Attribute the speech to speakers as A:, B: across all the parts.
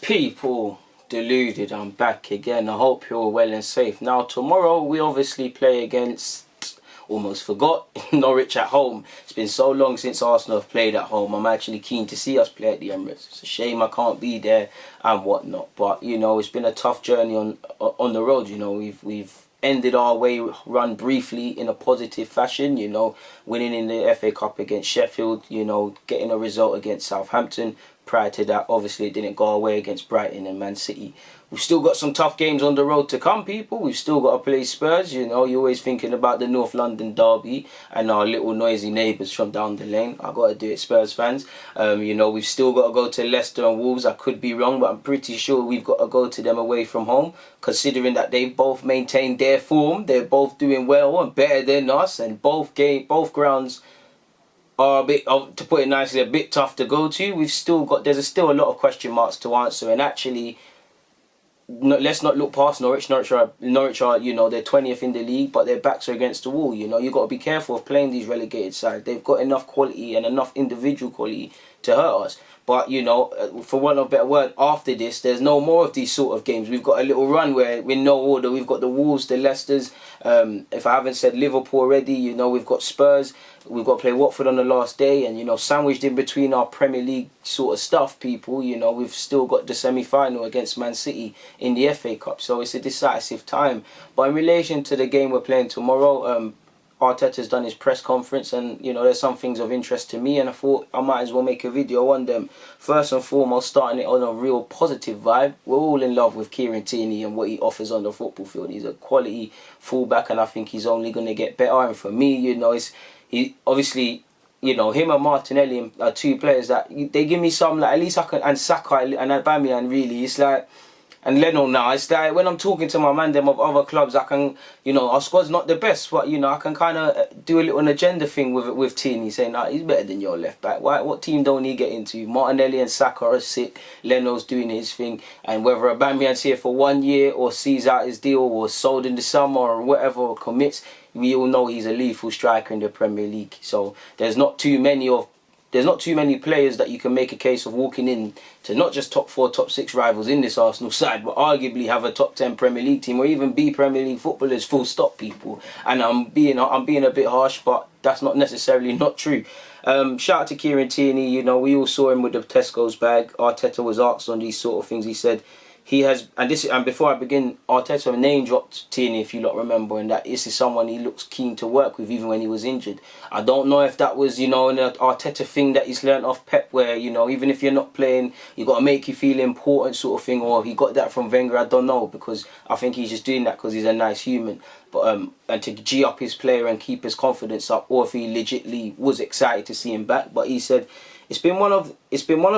A: People, Deluded, I'm back again. I hope you're well and safe. Now tomorrow we obviously play against, almost forgot, Norwich at home. It's been so long since Arsenal have played at home. I'm actually keen to see us play at the Emirates. It's a shame I can't be there and whatnot, but you know, it's been a tough journey on the road. You know, we've ended our way run briefly in a positive fashion, you know, winning in the FA Cup against Sheffield, you know, getting a result against Southampton. Prior to that, obviously it didn't go away against Brighton and Man City. We've still got some tough games on the road to come, people. We've still got to play Spurs, you know. You're always thinking about the North London derby and our little noisy neighbours from down the lane. I've got to do it, Spurs fans. You know, we've still got to go to Leicester and Wolves. I could be wrong, but I'm pretty sure we've got to go to them away from home, considering that they've both maintained their form. They're both doing well and better than us, and both grounds are a bit, to put it nicely, a bit tough to go to. There's still a lot of question marks to answer, and actually, let's not look past Norwich. Norwich are, you know, they're 20th in the league, but their backs are against the wall. You know, you've got to be careful of playing these relegated sides. They've got enough quality and enough individual quality to hurt us. But, you know, for want of a better word, after this, there's no more of these sort of games. We've got a little run where, in no order, we've got the Wolves, the Leicesters. If I haven't said Liverpool already, you know, we've got Spurs. We've got to play Watford on the last day. And, you know, sandwiched in between our Premier League sort of stuff, people, you know, we've still got the semi-final against Man City in the FA Cup. So it's a decisive time. But in relation to the game we're playing tomorrow, Arteta's done his press conference, and you know, there's some things of interest to me, and I thought I might as well make a video on them. First and foremost, starting it on a real positive vibe. We're all in love with Kieran Tierney and what he offers on the football field. He's a quality fullback, and I think he's only going to get better. And for me, you know, he obviously, you know, him and Martinelli are two players that they give me some, like, at least I can, and Saka and Aubameyang, really, it's like. And Leno now, it's like when I'm talking to my man them of other clubs, I can, you know, our squad's not the best, but, you know, I can kind of do a little agenda thing with Tierney, saying, nah, he's better than your left back. What team don't he get into? Martinelli and Saka are sick, Leno's doing his thing, and whether Aubameyang's here for 1 year or sees out his deal or sold in the summer or whatever, or commits, we all know he's a lethal striker in the Premier League. So there's not too many players that you can make a case of walking in to not just top 4, top 6 rivals in this Arsenal side, but arguably have a top 10 Premier League team or even be Premier League footballers, full stop, people. And I'm being a bit harsh, but that's not necessarily not true. Shout out to Kieran Tierney. You know, we all saw him with the Tesco's bag. Arteta was asked on these sort of things. He said he has, and before I begin, Arteta name dropped Tierney, if you lot remember, and that this is someone he looks keen to work with even when he was injured. I don't know if that was, you know, an Arteta thing that he's learnt off Pep, where, you know, even if you're not playing, you got to make you feel important sort of thing, or he got that from Wenger. I don't know, because I think he's just doing that because he's a nice human. But and to G up his player and keep his confidence up, or if he legitimately was excited to see him back. But he said it's been one of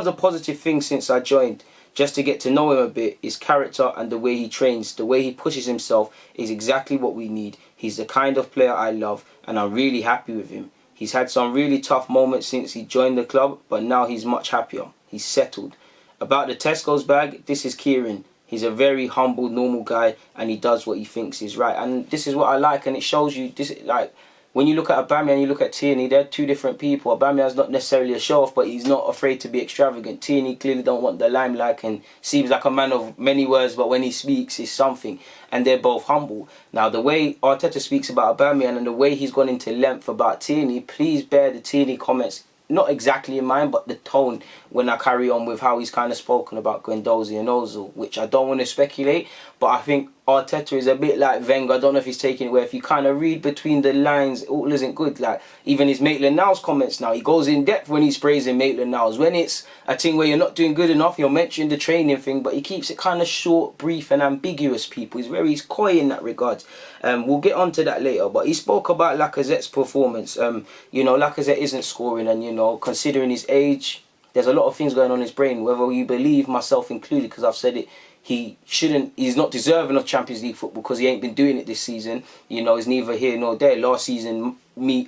A: the positive things since I joined. Just to get to know him a bit, his character and the way he trains, the way he pushes himself is exactly what we need. He's the kind of player I love, and I'm really happy with him. He's had some really tough moments since he joined the club, but now he's much happier. He's settled. About the Tesco's bag, this is Kieran. He's a very humble, normal guy, and he does what he thinks is right. And this is what I like, and it shows you, this, like, when you look at Aubameyang and you look at Tierney, they're two different people. Aubameyang's not necessarily a show-off, but he's not afraid to be extravagant. Tierney clearly don't want the limelight and seems like a man of many words, but when he speaks, it's something. And they're both humble. Now, the way Arteta speaks about Aubameyang and the way he's gone into length about Tierney, please bear the Tierney comments not exactly in mind, but the tone when I carry on with how he's kind of spoken about Guendouzi and Ozil, which I don't want to speculate, but I think Arteta is a bit like Wenger. I don't know if he's taking it where if you kind of read between the lines, it all isn't good. Like, even his Maitland-Niles comments now, he goes in depth when he's praising Maitland-Niles. When it's a thing where you're not doing good enough, you're mentioning the training thing, but he keeps it kind of short, brief and ambiguous, people. He's coy in that regard. We'll get onto that later, but he spoke about Lacazette's performance. You know, Lacazette isn't scoring, and, you know, considering his age, there's a lot of things going on in his brain, whether you believe, myself included, because I've said it, he's not deserving of Champions League football because he ain't been doing it this season. You know, it's neither here nor there. Last season,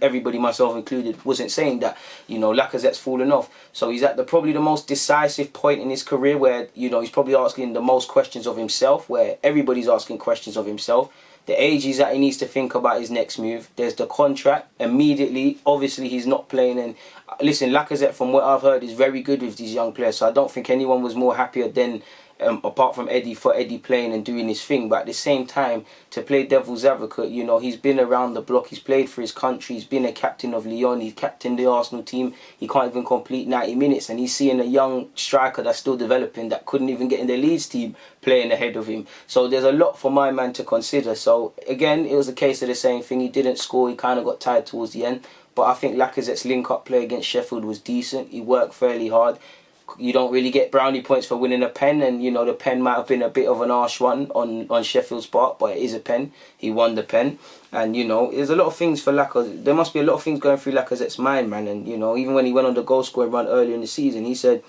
A: everybody, myself included, wasn't saying that. You know, Lacazette's fallen off. So he's at probably the most decisive point in his career where, you know, he's probably asking the most questions of himself, where everybody's asking questions of himself. The age he's at, he needs to think about his next move. There's the contract. Immediately, obviously, he's not playing, and listen, Lacazette, from what I've heard, is very good with these young players. So I don't think anyone was more happier than, apart from Eddie, for Eddie playing and doing his thing. But at the same time, to play devil's advocate, you know, he's been around the block. He's played for his country. He's been a captain of Lyon. He's captained the Arsenal team. He can't even complete 90 minutes. And he's seeing a young striker that's still developing, that couldn't even get in the Leeds team, playing ahead of him. So there's a lot for my man to consider. So again, it was a case of the same thing. He didn't score. He kind of got tired towards the end. But I think Lacazette's link-up play against Sheffield was decent. He worked fairly hard. You don't really get brownie points for winning a pen, and you know the pen might have been a bit of an harsh one on Sheffield's part, but it is a pen. He won the pen, and you know there's a lot of things for Lacazette. There must be a lot of things going through Lacazette's mind, man. And you know, even when he went on the goal scoring run earlier in the season, he said,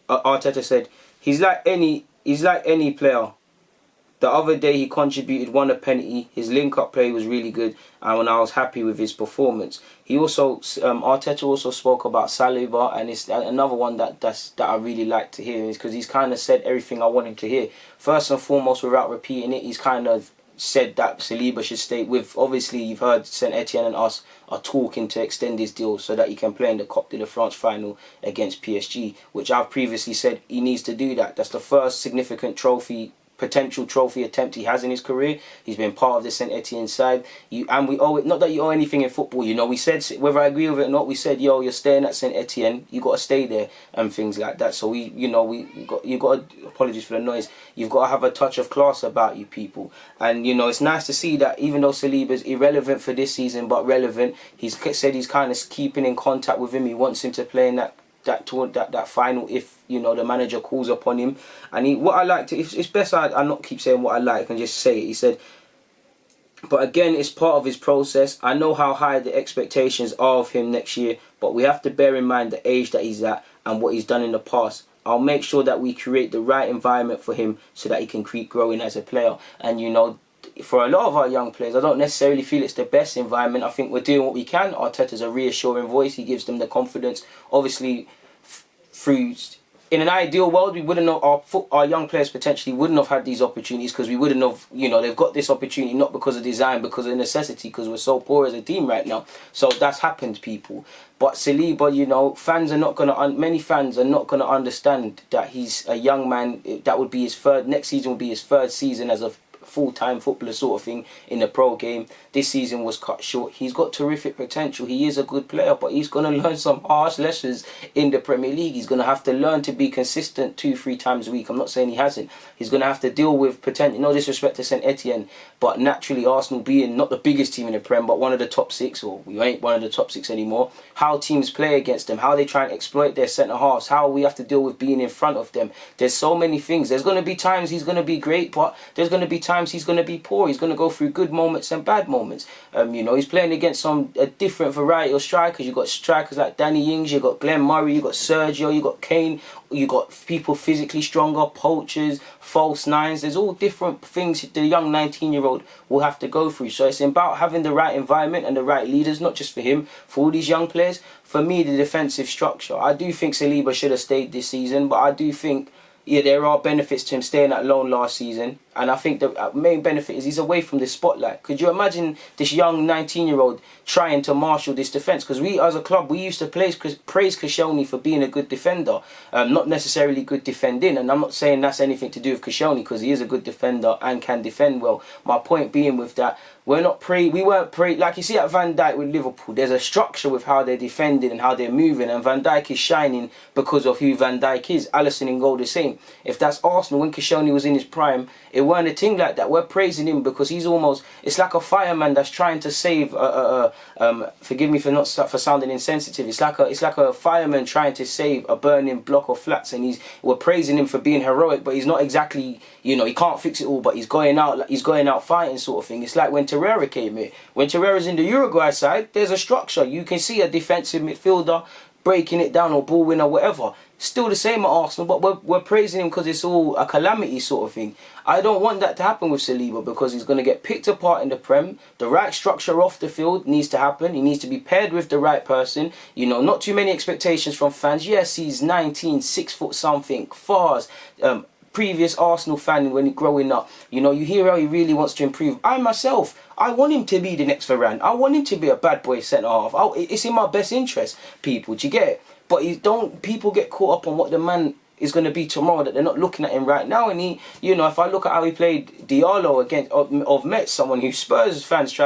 A: Arteta said, he's like any player. The other day he contributed, won a penalty. His link-up play was really good, and I was happy with his performance. He also, Arteta also spoke about Saliba, and it's another one that I really like to hear, is because he's kind of said everything I wanted to hear. First and foremost, without repeating it, he's kind of said that Saliba should stay with. Obviously, you've heard Saint Etienne and us are talking to extend his deal so that he can play in the KOPP de France final against PSG, which I've previously said he needs to do that. That's the first significant potential trophy attempt he has in his career. He's been part of the Saint Etienne side. And we owe it, not that you owe anything in football, you know, we said, whether I agree with it or not, we said, yo, you're staying at Saint Etienne, you got to stay there, and things like that. So you got to, apologies for the noise, you've got to have a touch of class about you people. And you know, it's nice to see that even though Saliba's irrelevant for this season, but relevant, he's said he's kind of keeping in contact with him. He wants him to play in that final if, you know, the manager calls upon him. And what I like to, it's best I not keep saying what I like and just say it. He said, but again, it's part of his process. I know how high the expectations are of him next year, but we have to bear in mind the age that he's at and what he's done in the past. I'll make sure that we create the right environment for him so that he can keep growing as a player. And you know, for a lot of our young players, I don't necessarily feel it's the best environment. I think we're doing what we can. Arteta's a reassuring voice. He gives them the confidence. Obviously, in an ideal world, we wouldn't know, our young players potentially wouldn't have had these opportunities, because we wouldn't have, you know, they've got this opportunity not because of design, because of necessity, because we're so poor as a team right now. So that's happened, people. But Saliba, you know, many fans are not gonna understand that he's a young man. That would be his next season will be his third season as a full-time footballer sort of thing in the pro game. This season was cut short. He's got terrific potential. He is a good player, but he's going to learn some harsh lessons in the Premier League. He's going to have to learn to be consistent 2-3 times a week. I'm not saying he hasn't. He's going to have to deal with potential, no disrespect to Saint Etienne, but naturally Arsenal being not the biggest team in the Prem, but one of the top 6, or we ain't one of the top 6 anymore, how teams play against them, how they try and exploit their centre-halves, how we have to deal with being in front of them. There's so many things. There's going to be times he's going to be great, but there's going to be times he's going to be poor. He's going to go through good moments and bad moments. You know, he's playing against a different variety of strikers. You've got strikers like Danny Ings, you've got Glenn Murray, you've got Sergio, you've got Kane, you've got people physically stronger, poachers, false nines. There's all different things the young 19-year-old will have to go through. So it's about having the right environment and the right leaders, not just for him, for all these young players. For me, the defensive structure. I do think Saliba should have stayed this season, but I do think, yeah, there are benefits to him staying at loan last season. And I think the main benefit is he's away from the spotlight. Could you imagine this young 19-year-old trying to marshal this defence? Because we, as a club, we used to praise Koscielny for being a good defender. Not necessarily good defending. And I'm not saying that's anything to do with Koscielny, because he is a good defender and can defend well. My point being with that, we weren't like you see at Van Dijk with Liverpool. There's a structure with how they're defending and how they're moving. And Van Dijk is shining because of who Van Dijk is. Alisson in goal the same. If that's Arsenal, when Koscielny was in his prime, it weren't a thing like that. We're praising him because he's almost, it's like a fireman that's trying to save forgive me for sounding insensitive. It's like a fireman trying to save a burning block of flats, and we're praising him for being heroic, but he's not exactly, you know, he can't fix it all, but he's going out fighting sort of thing. It's like when Torreira came here. When Torreira's in the Uruguay side, there's a structure. You can see a defensive midfielder breaking it down, or ball winner, whatever. Still the same at Arsenal, but we're praising him because it's all a calamity sort of thing. I don't want that to happen with Saliba, because he's going to get picked apart in the Prem. The right structure off the field needs to happen. He needs to be paired with the right person. You know, not too many expectations from fans. Yes, he's 19, 6 foot something, fars. previous Arsenal fan when growing up, you know, you hear how he really wants to improve. I myself, I want him to be the next Varane. I want him to be a bad boy centre half. It's in my best interest, people. Do you get it? But people get caught up on what the man is going to be tomorrow, that they're not looking at him right now. And he, you know, if I look at how he played Diallo against of Metz, someone who Spurs fans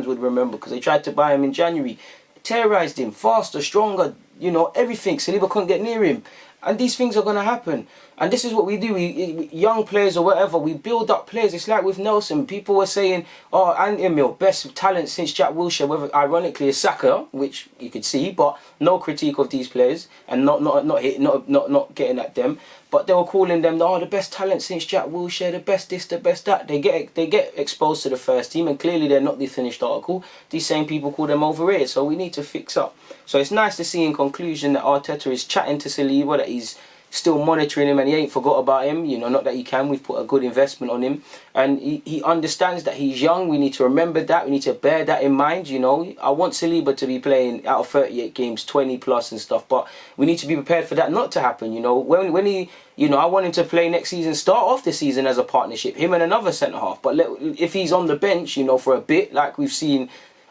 A: would remember because they tried to buy him in January, terrorised him, faster, stronger, you know, everything. Saliba couldn't get near him. And these things are going to happen. And this is what we do. We young players or whatever, we build up players. It's like with Nelson. People were saying, oh, and Emil, best talent since Jack Wilshere, whether ironically is Saka, which you could see, but no critique of these players and not getting at them. But they were calling them, oh, the best talent since Jack Wilshere, the best this, the best that. They get exposed to the first team, and clearly they're not the finished article. These same people call them overrated, so we need to fix up. So it's nice to see in conclusion that Arteta is chatting to Saliba, that he's still monitoring him and he ain't forgot about him. You know, not that he can. We've put a good investment on him. And he understands that he's young. We need to remember that. We need to bear that in mind, you know. I want Saliba to be playing out of 38 games, 20 plus and stuff. But we need to be prepared for that not to happen, you know. When he, you know, I want him to play next season, start off the season as a partnership, him and another centre-half. But if he's on the bench, you know, for a bit, like we've seen,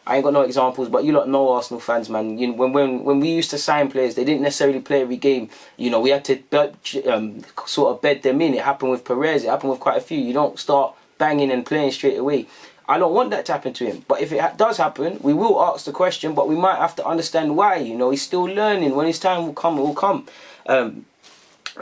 A: I ain't got no examples, but you lot know Arsenal fans, man. You know, when we used to sign players, they didn't necessarily play every game. You know, we had to sort of bed them in. It happened with Perez. It happened with quite a few. You don't start banging and playing straight away. I don't want that to happen to him. But if it does happen, we will ask the question, but we might have to understand why. You know, he's still learning. When his time will come, it will come.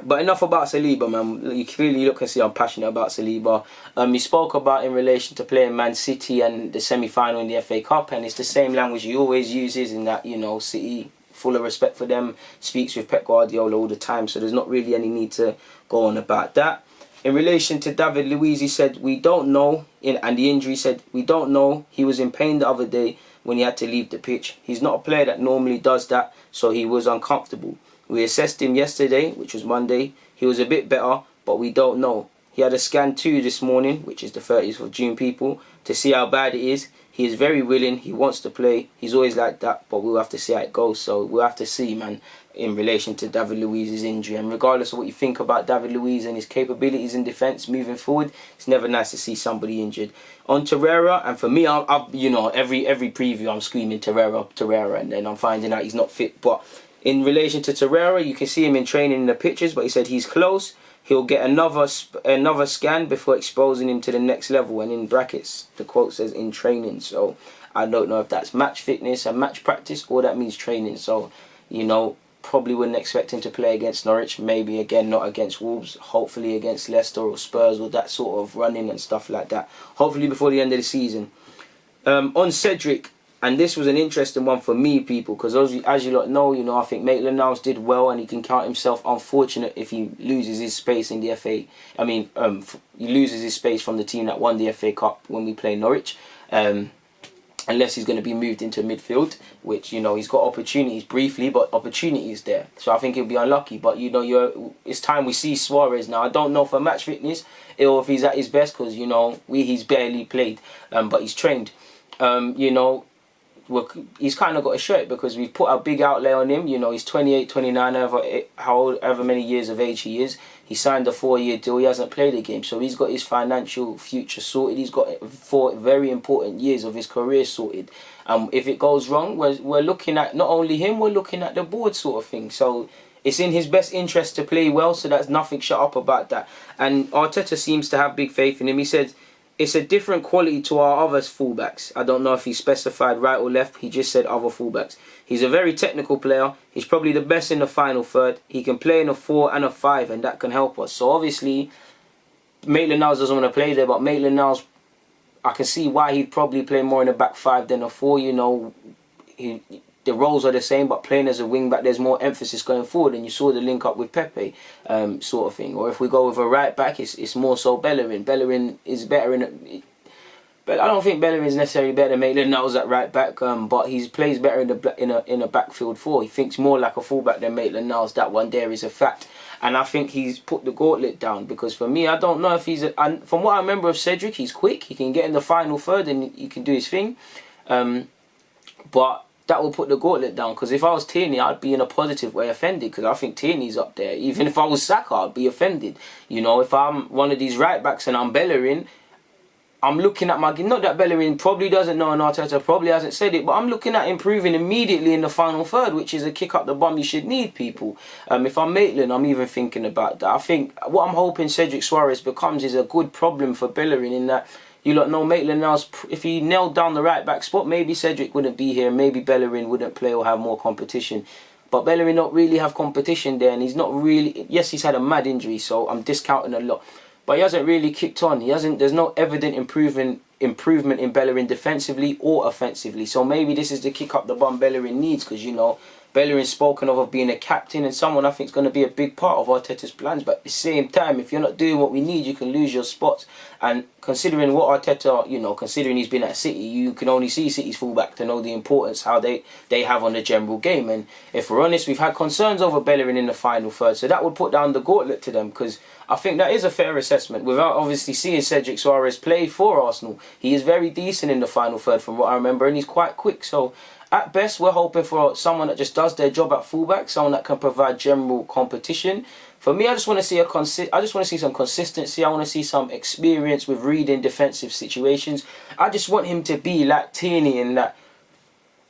A: But enough about Saliba, man. You clearly look and see I'm passionate about Saliba. He spoke about in relation to playing Man City and the semi-final in the FA Cup, and it's the same language he always uses in that, you know, City, full of respect for them, speaks with Pep Guardiola all the time, so there's not really any need to go on about that. In relation to David Luiz, he said, we don't know, and the injury, said, we don't know. He was in pain the other day when he had to leave the pitch. He's not a player that normally does that, so he was uncomfortable. We assessed him yesterday, which was Monday. He was a bit better, but we don't know. He had a scan too this morning, which is the 30th of June, people, to see how bad it is. He is very willing. He wants to play. He's always like that, but we'll have to see how it goes. So we'll have to see, man, in relation to David Luiz's injury. And regardless of what you think about David Luiz and his capabilities in defence moving forward, it's never nice to see somebody injured. On Torreira, and for me, I've you know, every preview I'm screaming Torreira, and then I'm finding out he's not fit. But in relation to Torreira, you can see him in training in the pictures, but he said he's close. He'll get another scan before exposing him to the next level. And in brackets, the quote says in training. So I don't know if that's match fitness and match practice or that means training. So, you know, probably wouldn't expect him to play against Norwich. Maybe, again, not against Wolves. Hopefully against Leicester or Spurs or that sort of running and stuff like that. Hopefully before the end of the season. On Cedric, and this was an interesting one for me, people, because as you lot know, you know, I think Maitland-Niles did well, and he can count himself unfortunate if he loses his space in the FA. I mean, he loses his space from the team that won the FA Cup when we play Norwich, unless he's going to be moved into midfield, which, you know, he's got opportunities briefly, but opportunity is there. So I think he'll be unlucky. But, you know, it's time we see Soares now. I don't know for match fitness or if he's at his best, because, you know, he's barely played, but he's trained. You know, he's kind of got a shirt because we've put a big outlay on him. You know, he's 28, 29, however many years of age he is. He signed a 4-year deal. He hasn't played a game, so he's got his financial future sorted. He's got 4 very important years of his career sorted. If it goes wrong, we're looking at not only him, we're looking at the board sort of thing. So it's in his best interest to play well, so that's nothing shut up about that. And Arteta seems to have big faith in him. He said, it's a different quality to our other fullbacks. I don't know if he specified right or left. He just said other fullbacks. He's a very technical player. He's probably the best in the final third. He can play in a 4 and a 5, and that can help us. So obviously, Maitland-Niles doesn't want to play there, but Maitland-Niles, I can see why he'd probably play more in a back 5 than a 4. You know, the roles are the same, but playing as a wing back, there's more emphasis going forward, and you saw the link up with Pepe, sort of thing. Or if we go with a right back, it's more so Bellerin. Bellerin is better but I don't think Bellerin is necessarily better than Maitland-Niles at right back, but he plays better in a backfield 4. He thinks more like a fullback than Maitland-Niles. That one there is a fact, and I think he's put the gauntlet down, because for me, I don't know if and from what I remember of Cedric, he's quick. He can get in the final third and he can do his thing, but that will put the gauntlet down. Because if I was Tierney, I'd be in a positive way offended, because I think Tierney's up there. Even if I was Saka, I'd be offended. You know, if I'm one of these right backs and I'm Bellerin, I'm looking at my game. Not that Bellerin probably doesn't know, and Arteta probably hasn't said it, but I'm looking at improving immediately in the final third, which is a kick up the bum you should need, people. If I'm Maitland, I'm even thinking about that. I think what I'm hoping Cedric Soares becomes is a good problem for Bellerin, in that you lot know Maitland now, if he nailed down the right back spot, maybe Cedric wouldn't be here, maybe Bellerin wouldn't play or have more competition. But Bellerin not really have competition there, and he's not really... Yes, he's had a mad injury, so I'm discounting a lot. But he hasn't really kicked on. There's no evident improvement in Bellerin defensively or offensively. So maybe this is the kick up the bum Bellerin needs, because, you know, Bellerin's spoken of being a captain and someone I think is going to be a big part of Arteta's plans. But at the same time, if you're not doing what we need, you can lose your spots. And considering what Arteta, you know, considering he's been at City, you can only see City's fullback to know the importance how they have on the general game. And if we're honest, we've had concerns over Bellerin in the final third. So that would put down the gauntlet to them, because I think that is a fair assessment. Without obviously seeing Cedric Soares play for Arsenal, he is very decent in the final third from what I remember, and he's quite quick. So at best, we're hoping for someone that just does their job at fullback, someone that can provide general competition. For me, I just want to see some consistency. I want to see some experience with reading defensive situations. I just want him to be like Tierney in that.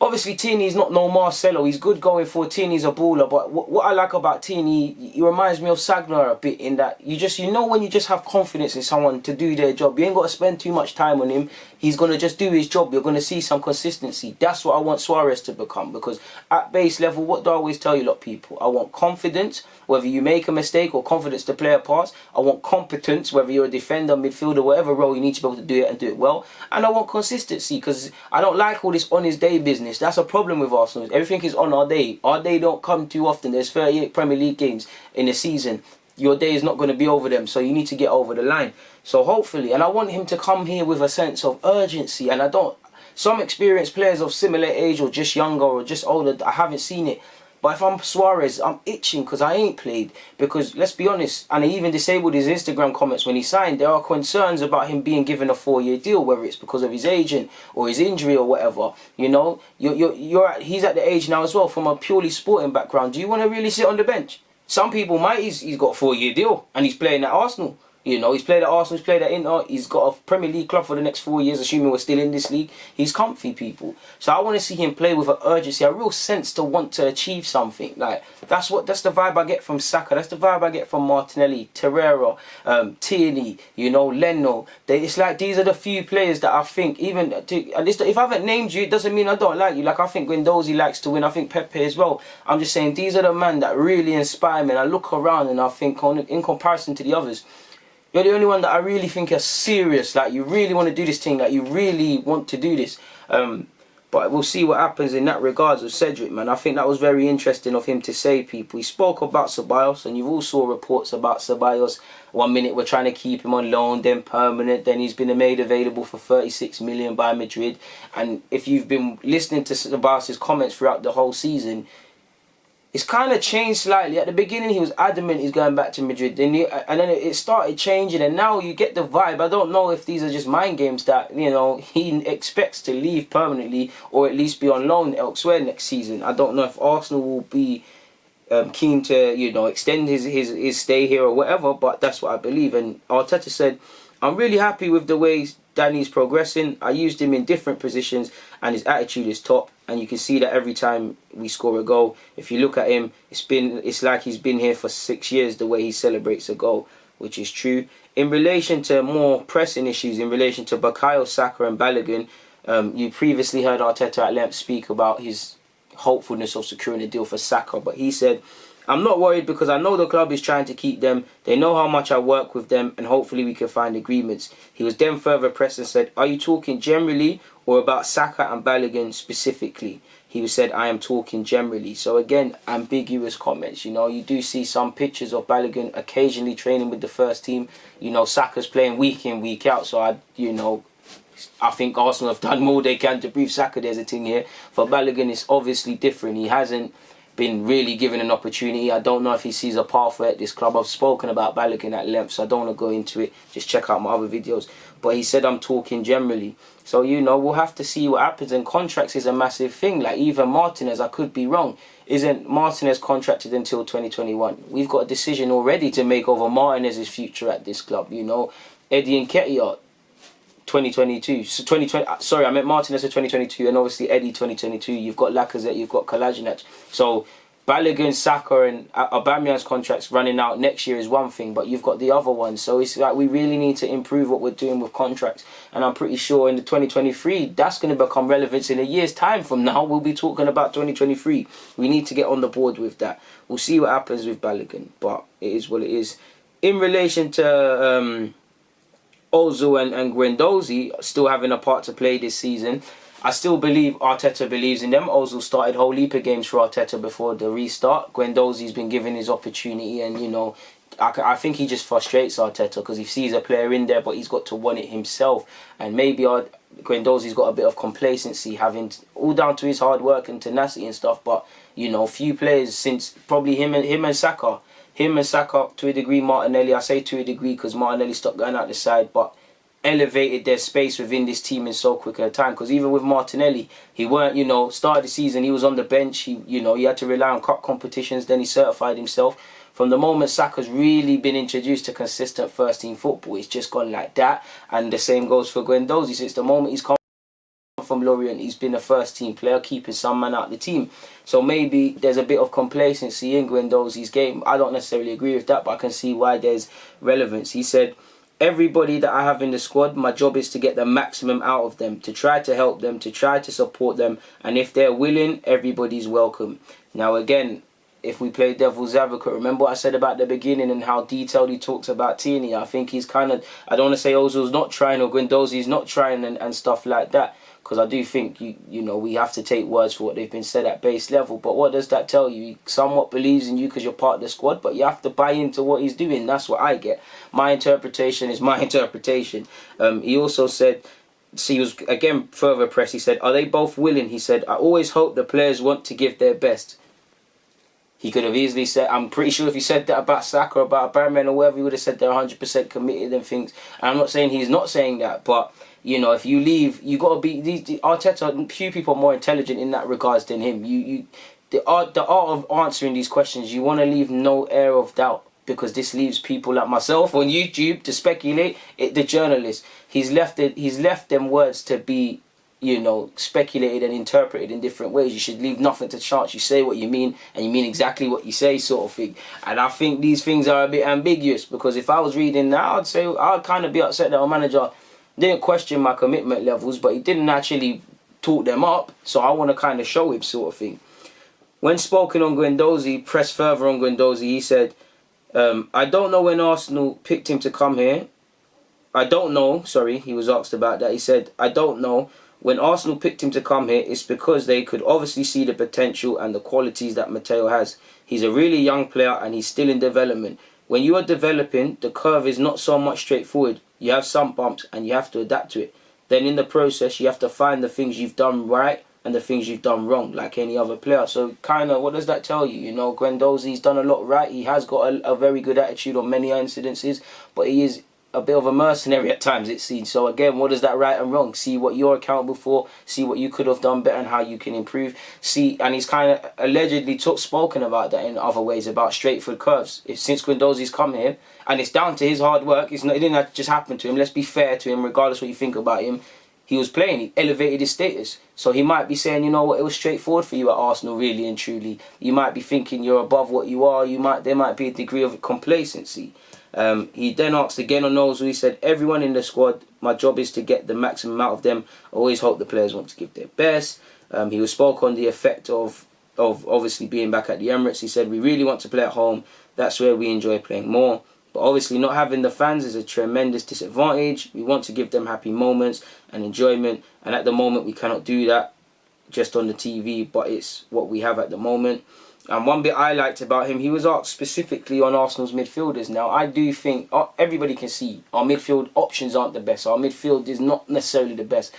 A: Obviously, Tierney's not no Marcelo. He's good going for. Tierney's a baller. But what I like about Tierney, he reminds me of Sagna a bit, in that you know when you just have confidence in someone to do their job. You ain't got to spend too much time on him. He's going to just do his job. You're going to see some consistency. That's what I want Soares to become. Because at base level, what do I always tell you lot, people? I want confidence, whether you make a mistake, or confidence to play a pass. I want competence, whether you're a defender, midfielder, whatever role you need to be able to do it and do it well. And I want consistency, because I don't like all this on his day business. That's a problem with Arsenal. Everything is on our day. Our day don't come too often. There's 38 Premier League games in a season. Your day is not going to be over them, so you need to get over the line. So hopefully, and I want him to come here with a sense of urgency. And some experienced players of similar age or just younger or just older, I haven't seen it. But if I'm Soares, I'm itching because I ain't played. Because let's be honest, and he even disabled his Instagram comments when he signed. There are concerns about him being given a 4-year deal, whether it's because of his agent or his injury or whatever. You know, he's at the age now as well, from a purely sporting background. Do you want to really sit on the bench? Some people might. He's got a 4-year deal and he's playing at Arsenal. You know, he's played at Arsenal, he's played at Inter, he's got a Premier League club for the next 4 years, assuming we're still in this league. He's comfy, people. So I want to see him play with an urgency, a real sense to want to achieve something. Like, that's the vibe I get from Saka, that's the vibe I get from Martinelli, Torreira, Tierney, you know, Leno. It's like these are the few players that I think, even, if I haven't named you, it doesn't mean I don't like you. Like, I think Guendouzi likes to win, I think Pepe as well. I'm just saying, these are the men that really inspire me, and I look around and I think, in comparison to the others, you're the only one that I really think are serious, like you really want to do this thing, like you really want to do this. But we'll see what happens in that regards of Cedric, man. I think that was very interesting of him to say, people. He spoke about Ceballos, and you've all saw reports about Ceballos. 1 minute we're trying to keep him on loan, then permanent, then he's been made available for 36 million by Madrid. And if you've been listening to Ceballos' comments throughout the whole season, it's kind of changed slightly. At the beginning, he was adamant he's going back to Madrid. And then it started changing. And now you get the vibe. I don't know if these are just mind games that, you know, he expects to leave permanently or at least be on loan elsewhere next season. I don't know if Arsenal will be keen to, you know, extend his stay here or whatever. But that's what I believe. And Arteta said, I'm really happy with the way Danny's progressing. I used him in different positions and his attitude is top. And you can see that every time we score a goal, if you look at him, it's like he's been here for 6 years, the way he celebrates a goal, which is true. In relation to more pressing issues, in relation to Bukayo Saka and Balogun, you previously heard Arteta at length speak about his hopefulness of securing a deal for Saka, but he said, I'm not worried because I know the club is trying to keep them. They know how much I work with them and hopefully we can find agreements. He was then further pressed and said, are you talking generally or about Saka and Balogun specifically? He said, I am talking generally. So again, ambiguous comments. You know, you do see some pictures of Balogun occasionally training with the first team. You know, Saka's playing week in, week out. So I think Arsenal have done more they can to brief Saka. There's a thing here. For Balogun, it's obviously different. He hasn't been really given an opportunity. I don't know if he sees a pathway at this club. I've spoken about Balogun at length, so I don't want to go into it. Just check out my other videos. But he said I'm talking generally. So, you know, we'll have to see what happens. And contracts is a massive thing. Like, even Martinez, I could be wrong. Isn't Martinez contracted until 2021? We've got a decision already to make over Martinez's future at this club, you know. Eddie Nketiah, 2022. So 2020. Sorry, I meant Martinez for 2022, and obviously Eddie 2022. You've got Lacazette, you've got Kolasinac. So Balogun, Saka, and Aubameyang's contracts running out next year is one thing, but you've got the other ones. So it's like we really need to improve what we're doing with contracts. And I'm pretty sure in the 2023, that's going to become relevant in a year's time from now. We'll be talking about 2023. We need to get on the board with that. We'll see what happens with Balogun, but it is what it is. In relation to Ozil and Guendouzi still having a part to play this season, I still believe Arteta believes in them. Ozil started a whole heap of games for Arteta before the restart. Guendouzi's been given his opportunity, and, you know, I think he just frustrates Arteta because he sees a player in there, but he's got to want it himself. And maybe Guendouzi's got a bit of complacency, having all down to his hard work and tenacity and stuff. But, you know, few players since probably him and Saka. Him and Saka, to a degree, Martinelli. I say to a degree because Martinelli stopped going out the side, but elevated their space within this team in so quick a time. Because even with Martinelli, he weren't, you know, started the season, he was on the bench. He had to rely on cup competitions. Then he certified himself. From the moment Saka's really been introduced to consistent first-team football, it's just gone like that. And the same goes for Guendouzi. Since the moment he's come from Lorient, he's been a first-team player, keeping some man out of the team. So maybe there's a bit of complacency in Guendouzi's game. I don't necessarily agree with that, but I can see why there's relevance. He said, everybody that I have in the squad, my job is to get the maximum out of them, to try to help them, to try to support them. And if they're willing, everybody's welcome. Now, again, if we play devil's advocate, remember what I said about the beginning and how detailed he talks about Tierney. I think he's kind of, I don't want to say Ozil's not trying or Guendouzi's not trying and stuff like that. Because I do think, you know, we have to take words for what they've been said at base level. But what does that tell you? He somewhat believes in you because you're part of the squad, but you have to buy into what he's doing. That's what I get. My interpretation is my interpretation. He also said, he was, again, further pressed. He said, are they both willing? He said, I always hope the players want to give their best. He could have easily said, I'm pretty sure if he said that about Saka or about Aubameyang or whatever, he would have said they're 100% committed and things. And I'm not saying he's not saying that, but, you know, if you leave, you got to be, Arteta, few people are more intelligent in that regards than him. The art of answering these questions, you want to leave no air of doubt, because this leaves people like myself on YouTube to speculate. The journalist, he's left them words to be, you know, speculated and interpreted in different ways. You should leave nothing to chance. You say what you mean, and you mean exactly what you say, sort of thing. And I think these things are a bit ambiguous, because if I was reading now, I'd kind of be upset that our manager didn't question my commitment levels, but he didn't actually talk them up. So I want to kind of show him, sort of thing. When spoken on Guendouzi, pressed further on Guendouzi, he said, I don't know when Arsenal picked him to come here. I don't know, sorry, he was asked about that. He said, I don't know. When Arsenal picked him to come here, it's because they could obviously see the potential and the qualities that Matteo has. He's a really young player and he's still in development. When you are developing, the curve is not so much straightforward. You have some bumps and you have to adapt to it. Then in the process, you have to find the things you've done right and the things you've done wrong, like any other player. So kind of, what does that tell you? You know, Guendouzi's done a lot right. He has got a very good attitude on many incidences, but he is a bit of a mercenary at times, it seems. So again, what is that right and wrong? See what you're accountable for, see what you could have done better and how you can improve. See, and he's kind of allegedly spoken about that in other ways, about straightforward curves. Since Guendouzi's come here, and it's down to his hard work, it didn't just happen to him. Let's be fair to him, regardless what you think about him. He was playing, he elevated his status. So he might be saying, you know what, it was straightforward for you at Arsenal, really and truly. You might be thinking you're above what you are. There might be a degree of complacency. He then asked again on Ozil, he said, everyone in the squad, my job is to get the maximum out of them. I always hope the players want to give their best. He spoke on the effect of obviously being back at the Emirates. He said, we really want to play at home. That's where we enjoy playing more. But obviously not having the fans is a tremendous disadvantage. We want to give them happy moments and enjoyment. And at the moment, we cannot do that just on the TV, but it's what we have at the moment. And one bit I liked about him, he was asked specifically on Arsenal's midfielders. Now, I do think everybody can see our midfield options aren't the best. Our midfield is not necessarily the best.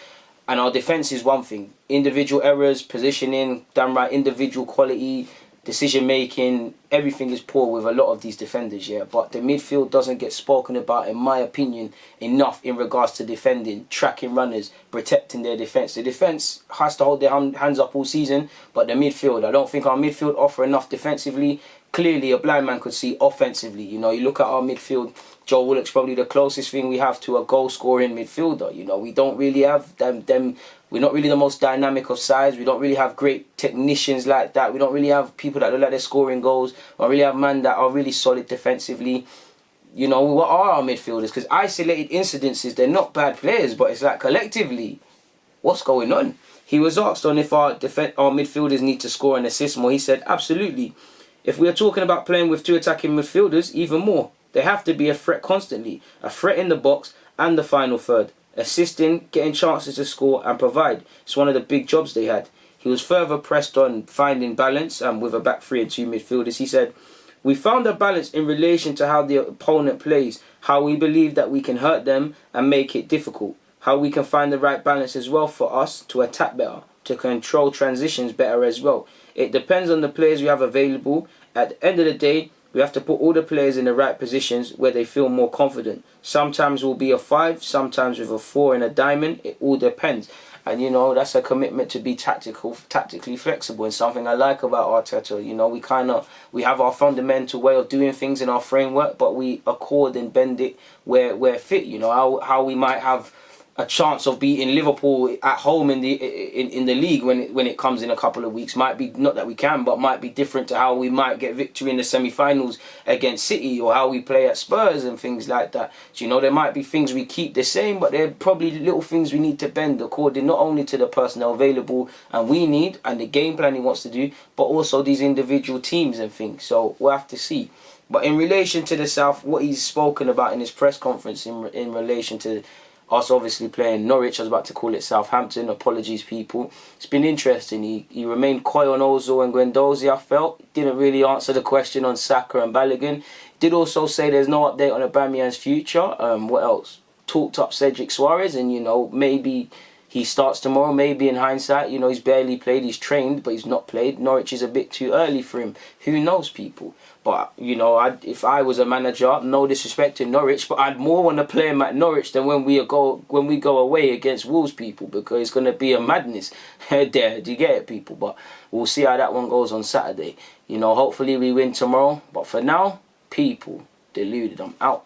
A: And our defence is one thing. Individual errors, positioning, damn right, individual quality, decision making, everything is poor with a lot of these defenders, yeah. But the midfield doesn't get spoken about, in my opinion, enough in regards to defending, tracking runners, protecting their defence. The defence has to hold their hands up all season, but the midfield, I don't think our midfield offer enough defensively. Clearly, a blind man could see offensively. You know, you look at our midfield, Joe Willock's probably the closest thing we have to a goal-scoring midfielder. You know, we don't really have them. We're not really the most dynamic of sides. We don't really have great technicians like that. We don't really have people that look like they're scoring goals. We don't really have men that are really solid defensively. You know, what are our midfielders? Because isolated incidences, they're not bad players, but it's like collectively, what's going on? He was asked on if our midfielders need to score and assist more. He said, absolutely. If we are talking about playing with 2 attacking midfielders, even more. They have to be a threat constantly. A threat in the box and the final third. Assisting, getting chances to score and provide. It's one of the big jobs they had. He was further pressed on finding balance with a back 3 and 2 midfielders. He said, we found a balance in relation to how the opponent plays, how we believe that we can hurt them and make it difficult, how we can find the right balance as well for us to attack better, to control transitions better as well. It depends on the players we have available. At the end of the day, we have to put all the players in the right positions where they feel more confident. Sometimes we'll be a 5, sometimes with a 4 and a diamond. It all depends. And, you know, that's a commitment to be tactically flexible, and something I like about Arteta. You know, we have our fundamental way of doing things in our framework, but we accord and bend it where fit. You know, how we might have a chance of beating Liverpool at home in the league when it comes in a couple of weeks might be, not that we can, but might be different to how we might get victory in the semi-finals against City, or how we play at Spurs and things like that. So, you know, there might be things we keep the same, but there are probably little things we need to bend according not only to the personnel available and we need and the game plan he wants to do, but also these individual teams and things. So we'll have to see. But in relation to the South, what he's spoken about in his press conference in relation to us obviously playing Norwich, I was about to call it Southampton, apologies people. It's been interesting. He remained coy on Ozil and Guendouzi, I felt. Didn't really answer the question on Saka and Balogun. Did also say there's no update on Aubameyang's future. What else? Talked up Cedric Soares, and, you know, maybe he starts tomorrow, maybe in hindsight. You know, he's barely played, he's trained, but he's not played. Norwich is a bit too early for him. Who knows, people? But, you know, if I was a manager, no disrespect to Norwich, but I'd more want to play him at Norwich than when we go away against Wolves, people, because it's going to be a madness there. Do you get it, people? But we'll see how that one goes on Saturday. You know, hopefully we win tomorrow. But for now, people, deluded. I'm out.